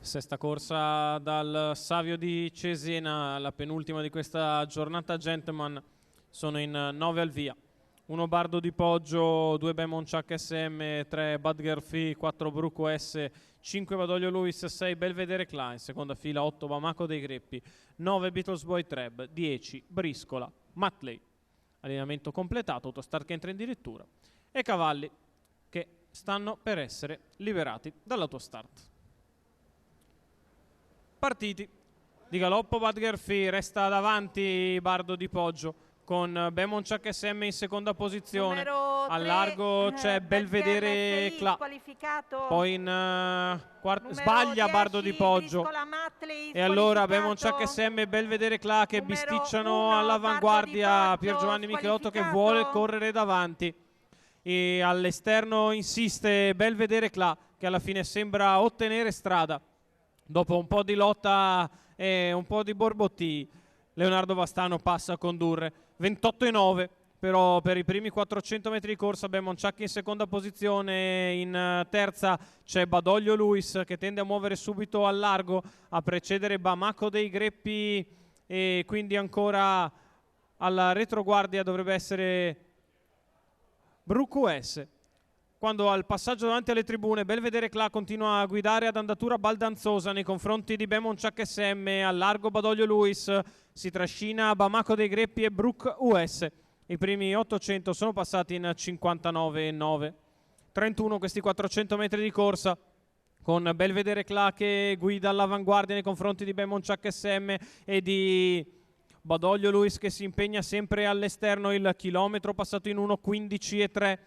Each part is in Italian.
Sesta corsa dal Savio di Cesena, la penultima di questa giornata gentleman. Sono in 9 al via. 1 Bardo di Poggio, 2 Bemonchak SM, 3 Badger Fee, 4 Bruco S, 5 Badoglio Luis, 6 Belvedere Klein, seconda fila 8 Bamako dei Greppi, 9 Beatles Boy Treb, 10 Briscola, Matley. Allenamento completato, autostart che entra in dirittura e cavalli che stanno per essere liberati dall'autostart. Partiti di galoppo. Badger Fee resta davanti Bardo di Poggio con Bemonchak SM in seconda posizione. Al largo c'è Belvedere Cla, poi in sbaglia 10, Bardo di Poggio e allora Bemonchak SM e Belvedere Cla che bisticciano all'avanguardia Pier Giovanni Michelotto che vuole correre davanti e all'esterno insiste Belvedere Cla che alla fine sembra ottenere strada. Dopo un po' di lotta e un po' di borbotti, Leonardo Vastano passa a condurre. 28,9 però per i primi 400 metri di corsa. Bemonchak in seconda posizione, in terza c'è Badoglio Luis che tende a muovere subito al largo, a precedere Bamako dei Greppi e quindi ancora alla retroguardia dovrebbe essere Bruco S. Quando al passaggio davanti alle tribune Belvedere Cla continua a guidare ad andatura baldanzosa nei confronti di Bemonchak SM, al largo Badoglio Luis, si trascina Bamako dei Greppi e Brook US. I primi 800 sono passati in 59,9. 31 questi 400 metri di corsa con Belvedere Cla che guida all'avanguardia nei confronti di Bemonchak SM e di Badoglio Luis che si impegna sempre all'esterno. Il chilometro passato in 1,15,3.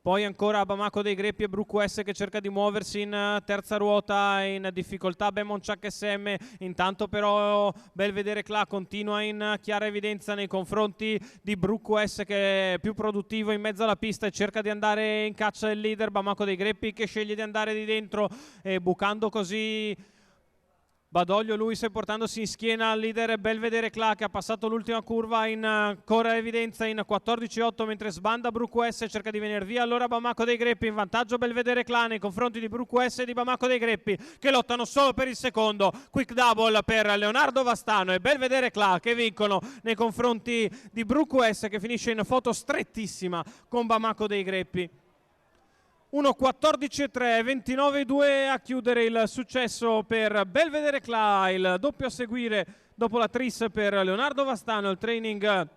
Poi ancora Bamako dei Greppi e Bruco S che cerca di muoversi in terza ruota, in difficoltà Bemonchak SM. Intanto però Belvedere Cla continua in chiara evidenza nei confronti di Bruco S che è più produttivo in mezzo alla pista e cerca di andare in caccia del leader. Bamako dei Greppi che sceglie di andare di dentro e bucando così Badoglio Luis portandosi in schiena al leader Belvedere Cla che ha passato l'ultima curva in ancora evidenza in 14,8 mentre sbanda Bruco S, cerca di venire via allora Bamako dei Greppi. In vantaggio Belvedere Cla nei confronti di Bruco S e di Bamako dei Greppi che lottano solo per il secondo. Quick double per Leonardo Vastano e Belvedere Cla che vincono nei confronti di Bruco S che finisce in foto strettissima con Bamako dei Greppi. 1,14,3, 29,2 a chiudere il successo per Belvedere Cla, il doppio a seguire dopo la tris per Leonardo Vastano, il training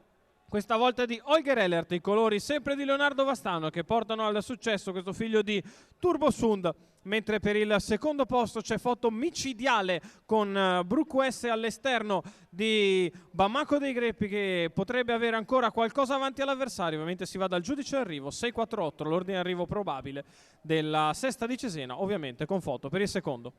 questa volta di Holger Ellert, i colori sempre di Leonardo Vastano che portano al successo questo figlio di Turbo Sund, mentre per il secondo posto c'è foto micidiale con Bruco S all'esterno di Bamako dei Greppi che potrebbe avere ancora qualcosa avanti all'avversario. Ovviamente si va dal giudice d'arrivo, 6,48 l'ordine d'arrivo probabile della sesta di Cesena, ovviamente con foto per il secondo.